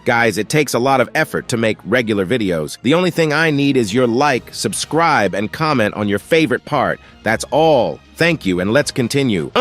Guys, it takes a lot of effort to make regular videos. The only thing I need is your like, subscribe, and comment on your favorite part. That's all. Thank you, and let's continue.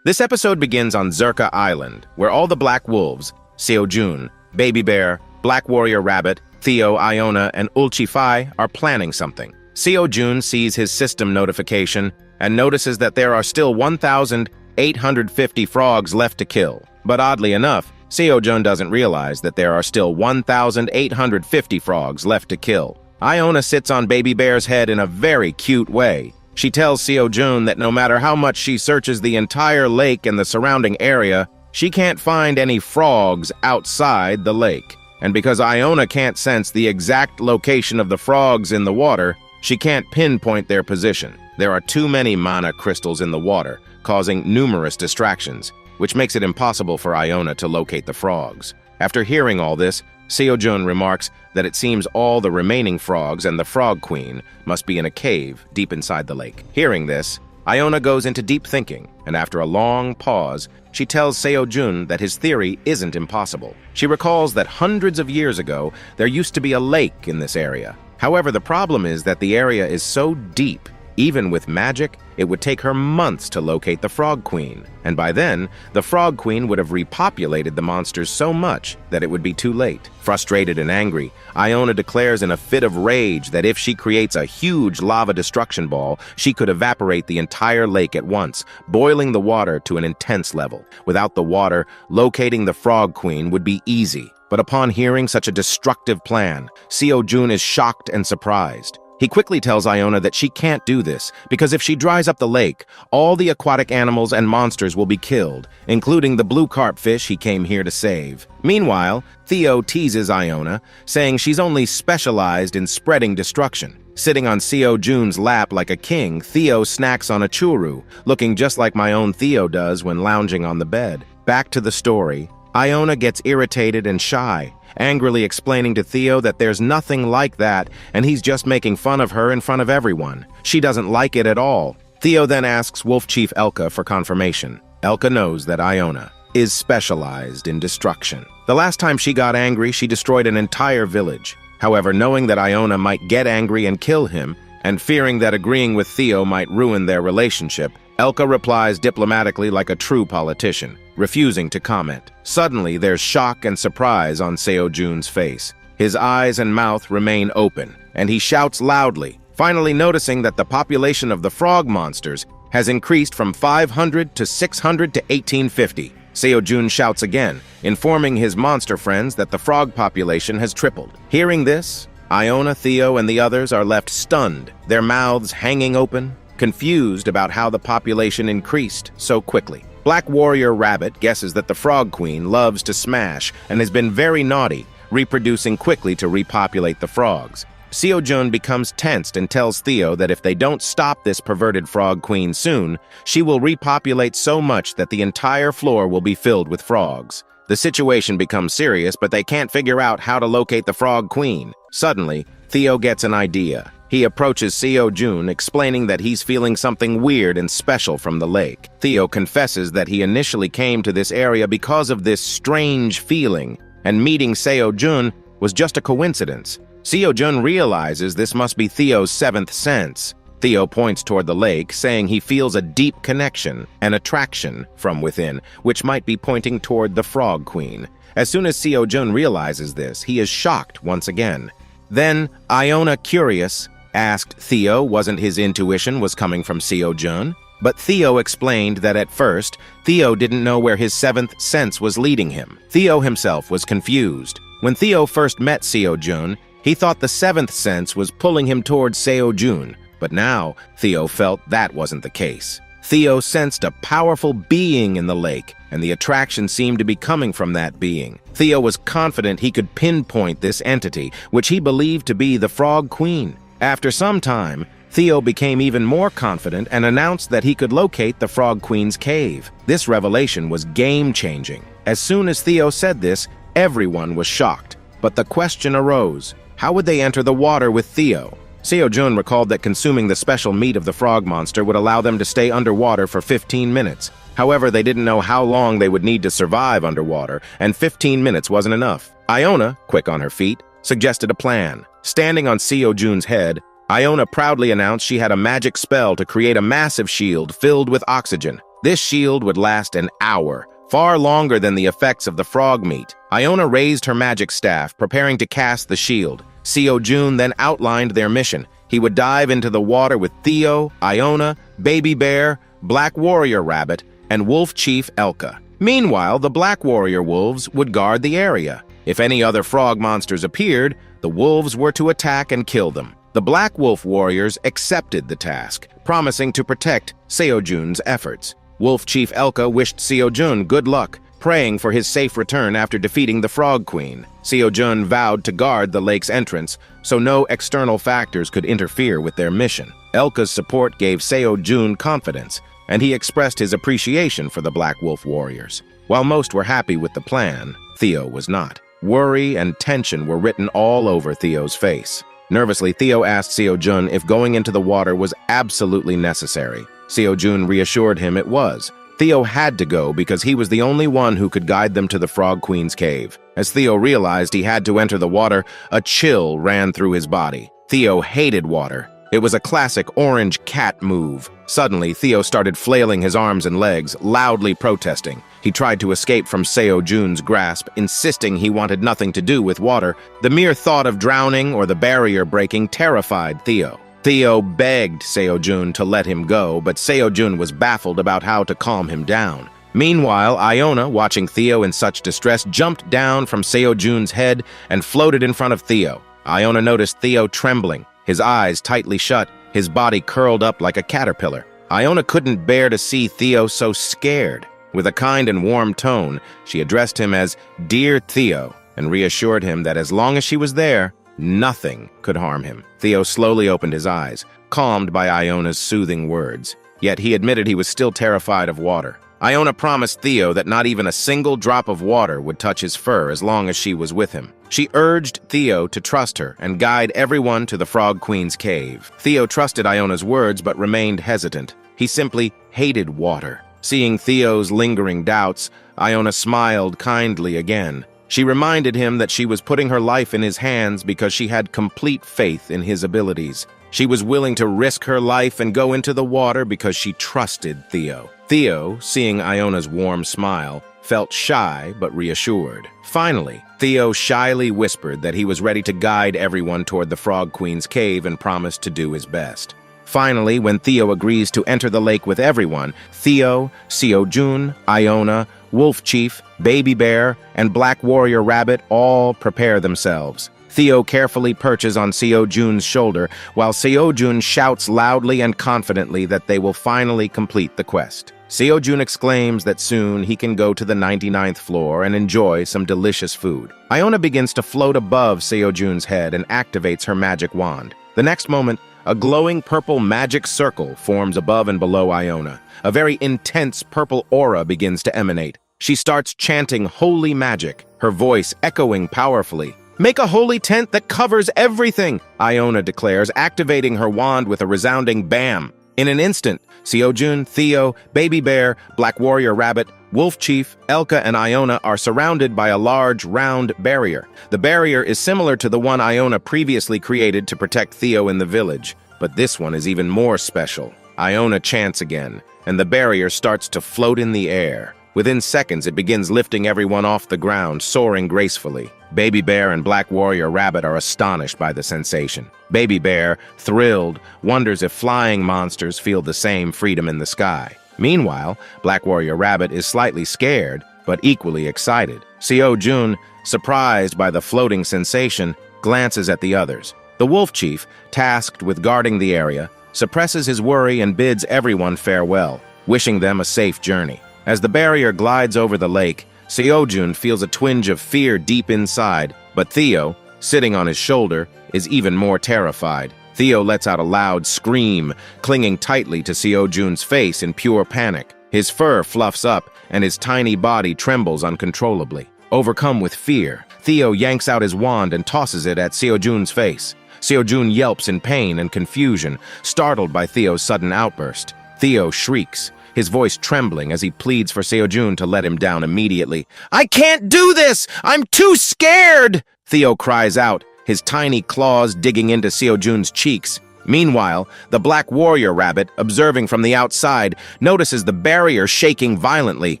This episode begins on Zerka Island, where all the Black Wolves, Seo-jun, Baby Bear, Black Warrior Rabbit, Theo, Iona, and Ulchi-Fi are planning something. Seo-jun sees his system notification and notices that there are still 1,850 frogs left to kill. But oddly enough, Seo-jun doesn't realize that there are still 1,850 frogs left to kill. Iona sits on Baby Bear's head in a very cute way. She tells Seo-jun that no matter how much she searches the entire lake and the surrounding area, she can't find any frogs outside the lake. And because Iona can't sense the exact location of the frogs in the water, she can't pinpoint their position. There are too many mana crystals in the water, causing numerous distractions, which makes it impossible for Iona to locate the frogs. After hearing all this, Seo-jun remarks that it seems all the remaining frogs and the Frog Queen must be in a cave deep inside the lake. Hearing this, Iona goes into deep thinking, and after a long pause, she tells Seo-jun that his theory isn't impossible. She recalls that hundreds of years ago, there used to be a lake in this area. However, the problem is that the area is so deep, even with magic, it would take her months to locate the Frog Queen. And by then, the Frog Queen would have repopulated the monsters so much that it would be too late. Frustrated and angry, Iona declares in a fit of rage that if she creates a huge lava destruction ball, she could evaporate the entire lake at once, boiling the water to an intense level. Without the water, locating the Frog Queen would be easy. But upon hearing such a destructive plan, Seo-jun is shocked and surprised. He quickly tells Iona that she can't do this, because if she dries up the lake, all the aquatic animals and monsters will be killed, including the blue carp fish he came here to save. Meanwhile, Theo teases Iona, saying she's only specialized in spreading destruction. Sitting on Seo-jun's lap like a king, Theo snacks on a churu, looking just like my own Theo does when lounging on the bed. Back to the story. Iona gets irritated and shy, angrily explaining to Theo that there's nothing like that and he's just making fun of her in front of everyone. She doesn't like it at all. Theo then asks Wolf Chief Elka for confirmation. Elka knows that Iona is specialized in destruction. The last time she got angry, she destroyed an entire village. However, knowing that Iona might get angry and kill him, and fearing that agreeing with Theo might ruin their relationship, Elka replies diplomatically like a true politician, refusing to comment. Suddenly, there's shock and surprise on Seo-jun's face. His eyes and mouth remain open, and he shouts loudly, finally noticing that the population of the frog monsters has increased from 500 to 600 to 1850. Seo-jun shouts again, informing his monster friends that the frog population has tripled. Hearing this, Iona, Theo, and the others are left stunned, their mouths hanging open, confused about how the population increased so quickly. Black Warrior Rabbit guesses that the Frog Queen loves to smash and has been very naughty, reproducing quickly to repopulate the frogs. Seo-jun becomes tensed and tells Theo that if they don't stop this perverted Frog Queen soon, she will repopulate so much that the entire floor will be filled with frogs. The situation becomes serious, but they can't figure out how to locate the Frog Queen. Suddenly, Theo gets an idea. He approaches Seo-jun, explaining that he's feeling something weird and special from the lake. Theo confesses that he initially came to this area because of this strange feeling, and meeting Seo-jun was just a coincidence. Seo-jun realizes this must be Theo's seventh sense. Theo points toward the lake, saying he feels a deep connection, an attraction from within, which might be pointing toward the Frog Queen. As soon as Seo-jun realizes this, he is shocked once again. Then, Iona, curious, asked Theo wasn't his intuition was coming from Seo-jun, but Theo explained that at first, Theo didn't know where his seventh sense was leading him. Theo himself was confused. When Theo first met Seo-jun, he thought the seventh sense was pulling him towards Seo-jun, but now Theo felt that wasn't the case. Theo sensed a powerful being in the lake, and the attraction seemed to be coming from that being. Theo was confident he could pinpoint this entity, which he believed to be the Frog Queen. After some time, Theo became even more confident and announced that he could locate the Frog Queen's cave. This revelation was game-changing. As soon as Theo said this, everyone was shocked. But the question arose, how would they enter the water with Theo? Seo-jun recalled that consuming the special meat of the frog monster would allow them to stay underwater for 15 minutes. However, they didn't know how long they would need to survive underwater, and 15 minutes wasn't enough. Iona, quick on her feet, suggested a plan. Standing on Seo Jun's head, Iona proudly announced she had a magic spell to create a massive shield filled with oxygen. This shield would last an hour, far longer than the effects of the frog meat. Iona raised her magic staff, preparing to cast the shield. Seo Jun then outlined their mission. He would dive into the water with Theo, Iona, Baby Bear, Black Warrior Rabbit, and Wolf Chief Elka. Meanwhile, the Black Warrior Wolves would guard the area. If any other frog monsters appeared, the wolves were to attack and kill them. The Black Wolf Warriors accepted the task, promising to protect Seo Jun's efforts. Wolf Chief Elka wished Seo Jun good luck, praying for his safe return after defeating the Frog Queen. Seo Jun vowed to guard the lake's entrance, so no external factors could interfere with their mission. Elka's support gave Seo Jun confidence, and he expressed his appreciation for the Black Wolf Warriors. While most were happy with the plan, Theo was not. Worry and tension were written all over Theo's face. Nervously, Theo asked Seo Jun if going into the water was absolutely necessary. Seo Jun reassured him it was. Theo had to go because he was the only one who could guide them to the Frog Queen's cave. As Theo realized he had to enter the water, a chill ran through his body. Theo hated water. It was a classic orange cat move. Suddenly, Theo started flailing his arms and legs, loudly protesting. He tried to escape from Seo Jun's grasp, insisting he wanted nothing to do with water. The mere thought of drowning or the barrier breaking terrified Theo. Theo begged Seo Jun to let him go, but Seo Jun was baffled about how to calm him down. Meanwhile, Iona, watching Theo in such distress, jumped down from Seo Jun's head and floated in front of Theo. Iona noticed Theo trembling, his eyes tightly shut, his body curled up like a caterpillar. Iona couldn't bear to see Theo so scared. With a kind and warm tone, she addressed him as Dear Theo and reassured him that as long as she was there, nothing could harm him. Theo slowly opened his eyes, calmed by Iona's soothing words. Yet he admitted he was still terrified of water. Iona promised Theo that not even a single drop of water would touch his fur as long as she was with him. She urged Theo to trust her and guide everyone to the Frog Queen's cave. Theo trusted Iona's words but remained hesitant. He simply hated water. Seeing Theo's lingering doubts, Iona smiled kindly again. She reminded him that she was putting her life in his hands because she had complete faith in his abilities. She was willing to risk her life and go into the water because she trusted Theo. Theo, seeing Iona's warm smile, felt shy but reassured. Finally, Theo shyly whispered that he was ready to guide everyone toward the Frog Queen's cave and promised to do his best. Finally, when Theo agrees to enter the lake with everyone, Theo, Seo Jun, Iona, Wolf Chief, Baby Bear, and Black Warrior Rabbit all prepare themselves. Theo carefully perches on Seo Jun's shoulder, while Seo Jun shouts loudly and confidently that they will finally complete the quest. Seo Jun exclaims that soon he can go to the 99th floor and enjoy some delicious food. Iona begins to float above Seo Jun's head and activates her magic wand. The next moment, a glowing purple magic circle forms above and below Iona. A very intense purple aura begins to emanate. She starts chanting holy magic, her voice echoing powerfully. "Make a holy tent that covers everything," Iona declares, activating her wand with a resounding bam. In an instant, Seo Jun, Theo, Baby Bear, Black Warrior Rabbit, Wolf Chief, Elka, and Iona are surrounded by a large, round barrier. The barrier is similar to the one Iona previously created to protect Theo in the village, but this one is even more special. Iona chants again, and the barrier starts to float in the air. Within seconds, it begins lifting everyone off the ground, soaring gracefully. Baby Bear and Black Warrior Rabbit are astonished by the sensation. Baby Bear, thrilled, wonders if flying monsters feel the same freedom in the sky. Meanwhile, Black Warrior Rabbit is slightly scared, but equally excited. Seo Jun, surprised by the floating sensation, glances at the others. The Wolf Chief, tasked with guarding the area, suppresses his worry and bids everyone farewell, wishing them a safe journey. As the barrier glides over the lake, Seo Jun feels a twinge of fear deep inside, but Theo, sitting on his shoulder, is even more terrified. Theo lets out a loud scream, clinging tightly to Seo Jun's face in pure panic. His fur fluffs up, and his tiny body trembles uncontrollably. Overcome with fear, Theo yanks out his wand and tosses it at Seo Jun's face. Seo Jun yelps in pain and confusion, startled by Theo's sudden outburst. Theo shrieks. his voice trembling as he pleads for Seojun to let him down immediately. "I can't do this! I'm too scared!" Theo cries out, his tiny claws digging into Seojun's cheeks. Meanwhile, the Black Warrior Rabbit, observing from the outside, notices the barrier shaking violently.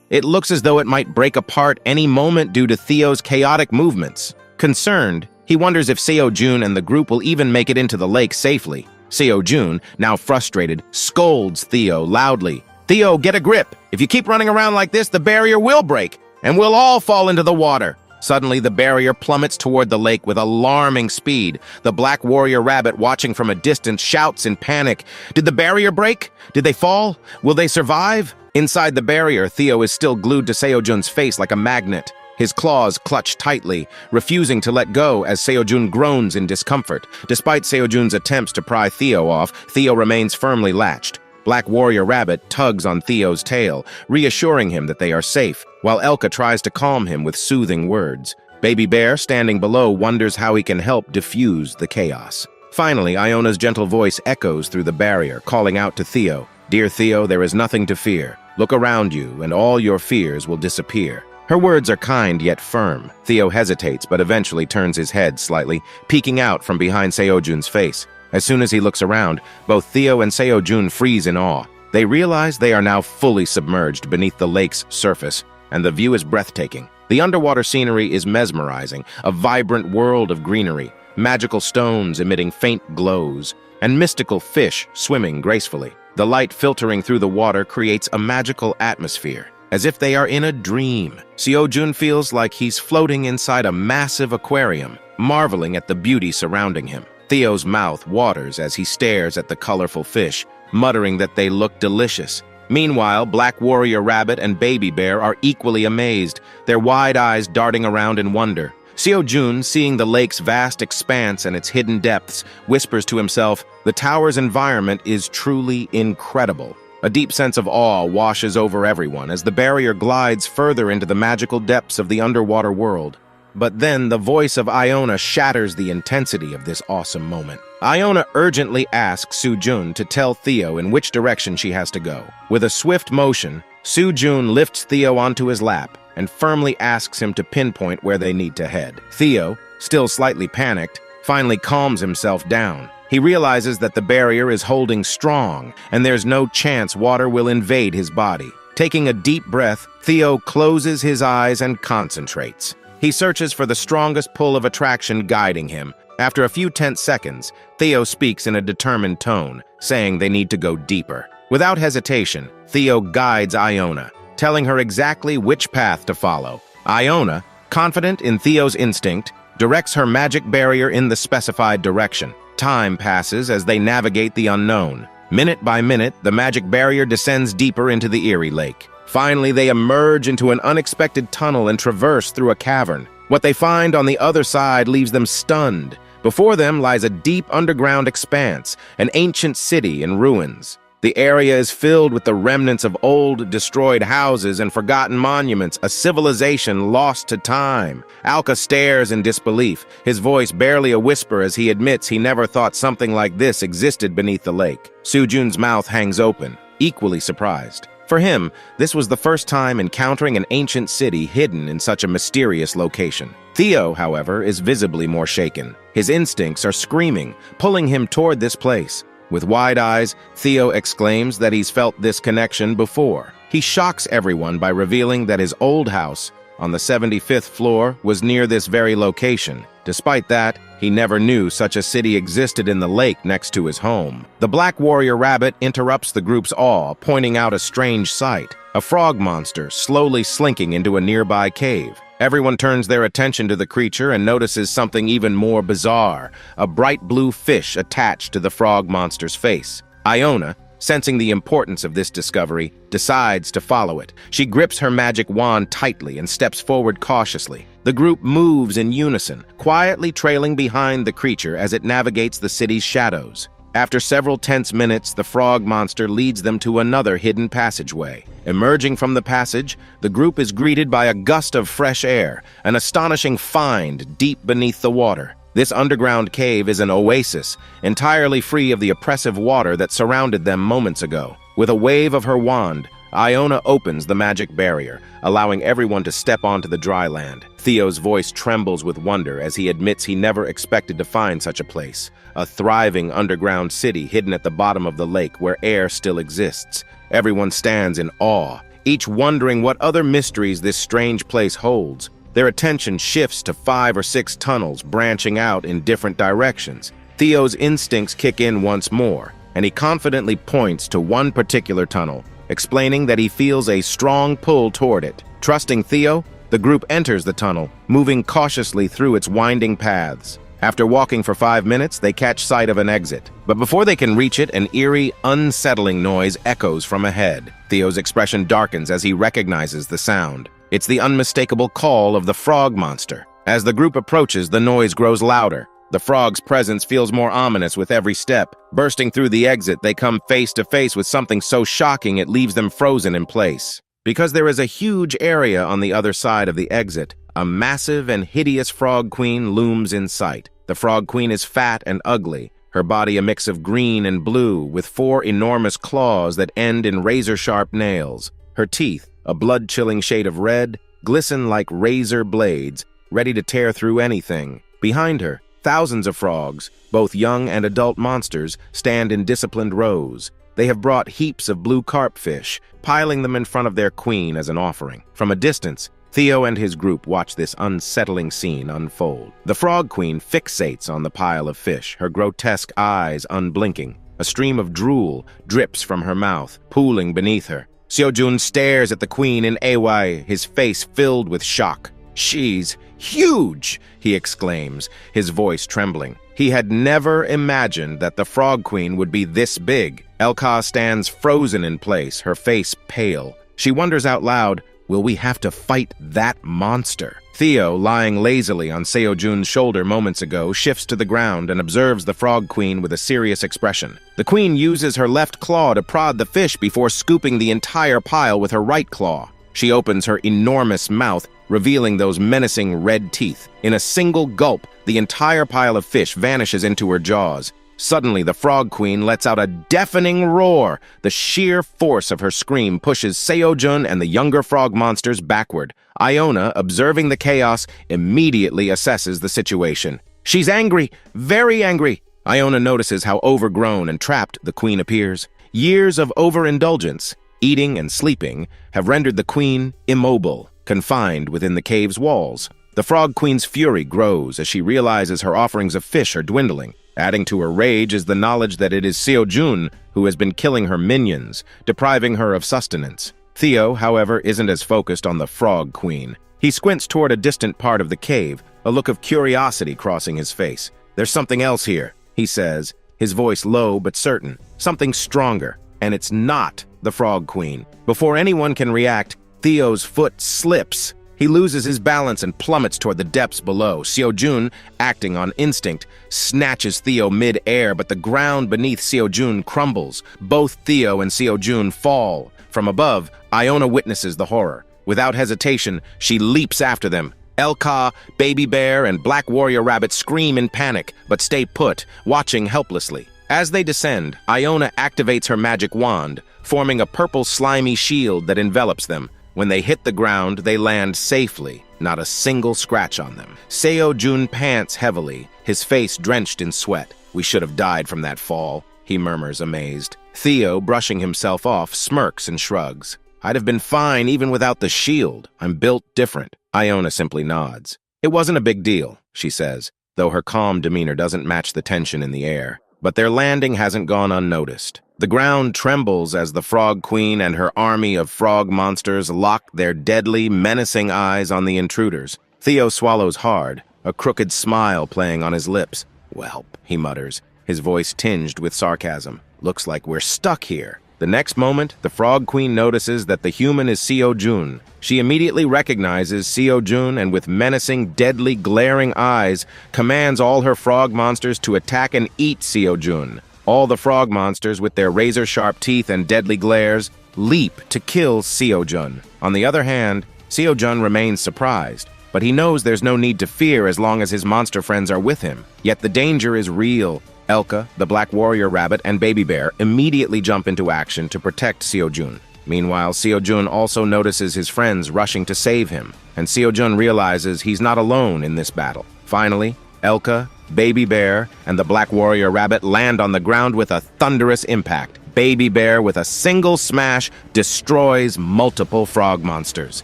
It looks as though it might break apart any moment due to Theo's chaotic movements. Concerned, he wonders if Seojun and the group will even make it into the lake safely. Seojun, now frustrated, scolds Theo loudly. "Theo, get a grip! If you keep running around like this, the barrier will break, and we'll all fall into the water." Suddenly, the barrier plummets toward the lake with alarming speed. The Black Warrior Rabbit, watching from a distance, shouts in panic. Did the barrier break? Did they fall? Will they survive? Inside the barrier, Theo is still glued to Seojun's face like a magnet. His claws clutch tightly, refusing to let go as Seojun groans in discomfort. Despite Seojun's attempts to pry Theo off, Theo remains firmly latched. Black Warrior Rabbit tugs on Theo's tail, reassuring him that they are safe, while Elka tries to calm him with soothing words. Baby Bear, standing below, wonders how he can help diffuse the chaos. Finally, Iona's gentle voice echoes through the barrier, calling out to Theo. "Dear Theo, there is nothing to fear. Look around you, and all your fears will disappear." Her words are kind yet firm. Theo hesitates, but eventually turns his head slightly, peeking out from behind Seojun's face. As soon as he looks around, both Theo and Seojun freeze in awe. They realize they are now fully submerged beneath the lake's surface, and the view is breathtaking. The underwater scenery is mesmerizing, a vibrant world of greenery, magical stones emitting faint glows, and mystical fish swimming gracefully. The light filtering through the water creates a magical atmosphere, as if they are in a dream. Seojun feels like he's floating inside a massive aquarium, marveling at the beauty surrounding him. Theo's mouth waters as he stares at the colorful fish, muttering that they look delicious. Meanwhile, Black Warrior Rabbit and Baby Bear are equally amazed, their wide eyes darting around in wonder. Seojun, seeing the lake's vast expanse and its hidden depths, whispers to himself, "The tower's environment is truly incredible." A deep sense of awe washes over everyone as the barrier glides further into the magical depths of the underwater world. But then the voice of Iona shatters the intensity of this awesome moment. Iona urgently asks Seojun to tell Theo in which direction she has to go. With a swift motion, Seojun lifts Theo onto his lap and firmly asks him to pinpoint where they need to head. Theo, still slightly panicked, finally calms himself down. He realizes that the barrier is holding strong, and there's no chance water will invade his body. Taking a deep breath, Theo closes his eyes and concentrates. He searches for the strongest pull of attraction guiding him. After a few tense seconds, Theo speaks in a determined tone, saying they need to go deeper. Without hesitation, Theo guides Iona, telling her exactly which path to follow. Iona, confident in Theo's instinct, directs her magic barrier in the specified direction. Time passes as they navigate the unknown. Minute by minute, the magic barrier descends deeper into the eerie lake. Finally, they emerge into an unexpected tunnel and traverse through a cavern. What they find on the other side leaves them stunned. Before them lies a deep underground expanse, an ancient city in ruins. The area is filled with the remnants of old, destroyed houses and forgotten monuments, a civilization lost to time. Alka stares in disbelief, his voice barely a whisper as he admits he never thought something like this existed beneath the lake. Seojun's mouth hangs open, equally surprised. For him, this was the first time encountering an ancient city hidden in such a mysterious location. Theo, however, is visibly more shaken. His instincts are screaming, pulling him toward this place. With wide eyes, Theo exclaims that he's felt this connection before. He shocks everyone by revealing that his old house on the 75th floor was near this very location. Despite that, he never knew such a city existed in the lake next to his home. The Black Warrior Rabbit interrupts the group's awe, pointing out a strange sight, a frog monster slowly slinking into a nearby cave. Everyone turns their attention to the creature and notices something even more bizarre, a bright blue fish attached to the frog monster's face. Iona, sensing the importance of this discovery, decides to follow it. She grips her magic wand tightly and steps forward cautiously. The group moves in unison, quietly trailing behind the creature as it navigates the city's shadows. After several tense minutes, the frog monster leads them to another hidden passageway. Emerging from the passage, the group is greeted by a gust of fresh air, an astonishing find deep beneath the water. This underground cave is an oasis, entirely free of the oppressive water that surrounded them moments ago. With a wave of her wand, Iona opens the magic barrier, allowing everyone to step onto the dry land. Theo's voice trembles with wonder as he admits he never expected to find such a place, a thriving underground city hidden at the bottom of the lake where air still exists. Everyone stands in awe, each wondering what other mysteries this strange place holds. Their attention shifts to 5 or 6 tunnels branching out in different directions. Theo's instincts kick in once more, and he confidently points to one particular tunnel, explaining that he feels a strong pull toward it. Trusting Theo, the group enters the tunnel, moving cautiously through its winding paths. After walking for 5 minutes, they catch sight of an exit. But before they can reach it, an eerie, unsettling noise echoes from ahead. Theo's expression darkens as he recognizes the sound. It's the unmistakable call of the frog monster. As the group approaches, the noise grows louder. The frog's presence feels more ominous with every step. Bursting through the exit, they come face to face with something so shocking it leaves them frozen in place. Because there is a huge area on the other side of the exit, a massive and hideous frog queen looms in sight. The frog queen is fat and ugly, her body a mix of green and blue, with 4 enormous claws that end in razor-sharp nails. Her teeth, a blood-chilling shade of red, glisten like razor blades, ready to tear through anything. Behind her, thousands of frogs, both young and adult monsters, stand in disciplined rows. They have brought heaps of blue carp fish, piling them in front of their queen as an offering. From a distance, Theo and his group watch this unsettling scene unfold. The frog queen fixates on the pile of fish, her grotesque eyes unblinking. A stream of drool drips from her mouth, pooling beneath her. Seojun stares at the queen in away, his face filled with shock. "She's huge!" he exclaims, his voice trembling. He had never imagined that the frog queen would be this big. Elka stands frozen in place, her face pale. She wonders out loud, will we have to fight that monster? Theo, lying lazily on Seojun's shoulder moments ago, shifts to the ground and observes the frog queen with a serious expression. The queen uses her left claw to prod the fish before scooping the entire pile with her right claw. She opens her enormous mouth, revealing those menacing red teeth. In a single gulp, the entire pile of fish vanishes into her jaws. Suddenly, the frog queen lets out a deafening roar. The sheer force of her scream pushes Seojun and the younger frog monsters backward. Iona, observing the chaos, immediately assesses the situation. She's angry, very angry. Iona notices how overgrown and trapped the queen appears. Years of overindulgence, eating and sleeping, have rendered the queen immobile, confined within the cave's walls. The frog queen's fury grows as she realizes her offerings of fish are dwindling. Adding to her rage is the knowledge that it is Seojun who has been killing her minions, depriving her of sustenance. Theo, however, isn't as focused on the frog queen. He squints toward a distant part of the cave, a look of curiosity crossing his face. "There's something else here," he says, his voice low but certain. "Something stronger, and it's not the frog queen." Before anyone can react, Theo's foot slips. He loses his balance and plummets toward the depths below. Seojun, acting on instinct, snatches Theo mid-air, but the ground beneath Seojun crumbles. Both Theo and Seojun fall. From above, Iona witnesses the horror. Without hesitation, she leaps after them. Elka, Baby Bear, and Black Warrior Rabbit scream in panic, but stay put, watching helplessly. As they descend, Iona activates her magic wand, forming a purple slimy shield that envelops them. When they hit the ground, they land safely, not a single scratch on them. Seojun pants heavily, his face drenched in sweat. "We should have died from that fall," he murmurs, amazed. Theo, brushing himself off, smirks and shrugs. "I'd have been fine even without the shield. I'm built different." Iona simply nods. "It wasn't a big deal," she says, though her calm demeanor doesn't match the tension in the air. But their landing hasn't gone unnoticed. The ground trembles as the frog queen and her army of frog monsters lock their deadly, menacing eyes on the intruders. Theo swallows hard, a crooked smile playing on his lips. "Welp," he mutters, his voice tinged with sarcasm. "Looks like we're stuck here." The next moment, the frog queen notices that the human is Seojun. She immediately recognizes Seojun and with menacing, deadly, glaring eyes, commands all her frog monsters to attack and eat Seojun. All the frog monsters, with their razor-sharp teeth and deadly glares, leap to kill Seojun. On the other hand, Seojun remains surprised, but he knows there's no need to fear as long as his monster friends are with him. Yet the danger is real. Elka, the Black Warrior Rabbit, and Baby Bear immediately jump into action to protect Seo-jun. Meanwhile, Seo-jun also notices his friends rushing to save him, and Seo-jun realizes he's not alone in this battle. Finally, Elka, Baby Bear, and the Black Warrior Rabbit land on the ground with a thunderous impact. Baby Bear, with a single smash, destroys multiple frog monsters.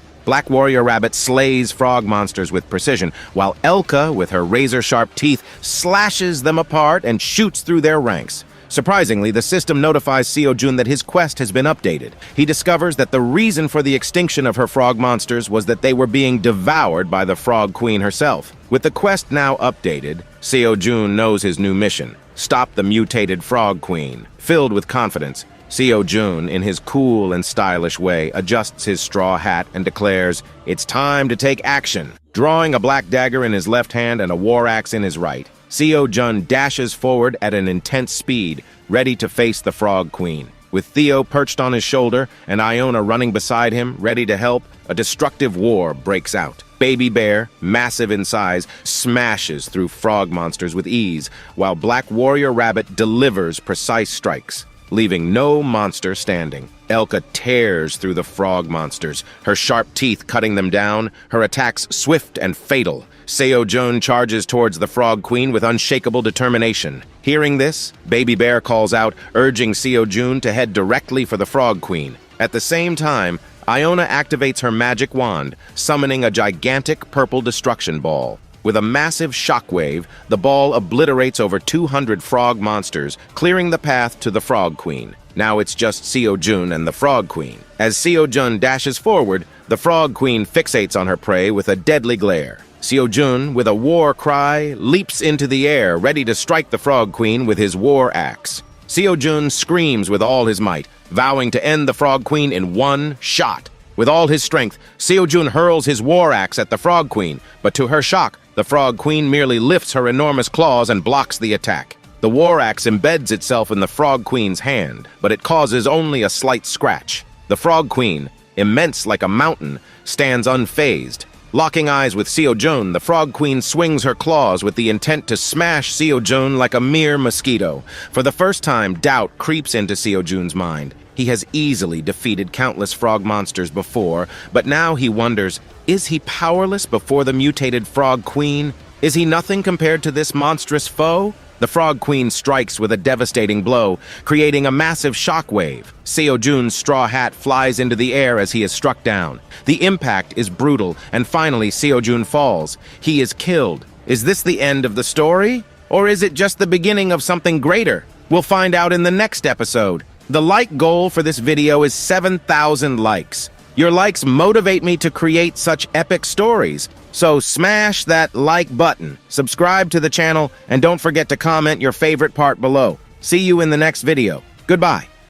Black Warrior Rabbit slays frog monsters with precision, while Elka, with her razor-sharp teeth, slashes them apart and shoots through their ranks. Surprisingly, the system notifies Seo-jun that his quest has been updated. He discovers that the reason for the extinction of her frog monsters was that they were being devoured by the Frog Queen herself. With the quest now updated, Seo-jun knows his new mission: stop the mutated Frog Queen. Filled with confidence, Seo-jun, in his cool and stylish way, adjusts his straw hat and declares, "It's time to take action." Drawing a black dagger in his left hand and a war axe in his right, Seo-jun dashes forward at an intense speed, ready to face the Frog Queen. With Theo perched on his shoulder and Iona running beside him, ready to help, a destructive war breaks out. Baby Bear, massive in size, smashes through frog monsters with ease, while Black Warrior Rabbit delivers precise strikes, leaving no monster standing. Elka tears through the frog monsters, her sharp teeth cutting them down, her attacks swift and fatal. Seo-jun charges towards the Frog Queen with unshakable determination. Hearing this, Baby Bear calls out, urging Seo-jun to head directly for the Frog Queen. At the same time, Iona activates her magic wand, summoning a gigantic purple destruction ball. With a massive shockwave, the ball obliterates over 200 frog monsters, clearing the path to the Frog Queen. Now it's just Seo-jun and the Frog Queen. As Seo-jun dashes forward, the Frog Queen fixates on her prey with a deadly glare. Seo-jun, with a war cry, leaps into the air, ready to strike the Frog Queen with his war axe. Seo-jun screams with all his might, vowing to end the Frog Queen in one shot. With all his strength, Seo-jun hurls his war axe at the Frog Queen, but to her shock, the Frog Queen merely lifts her enormous claws and blocks the attack. The war axe embeds itself in the Frog Queen's hand, but it causes only a slight scratch. The Frog Queen, immense like a mountain, stands unfazed. Locking eyes with Seo-jun, the Frog Queen swings her claws with the intent to smash Seo-jun like a mere mosquito. For the first time, doubt creeps into Seo-jun's mind. He has easily defeated countless frog monsters before, but now he wonders, is he powerless before the mutated Frog Queen? Is he nothing compared to this monstrous foe? The Frog Queen strikes with a devastating blow, creating a massive shockwave. Seo-jun's straw hat flies into the air as he is struck down. The impact is brutal, and finally Seo-jun falls. He is killed. Is this the end of the story? Or is it just the beginning of something greater? We'll find out in the next episode. The like goal for this video is 7,000 likes. Your likes motivate me to create such epic stories. So smash that like button, subscribe to the channel, and don't forget to comment your favorite part below. See you in the next video. Goodbye.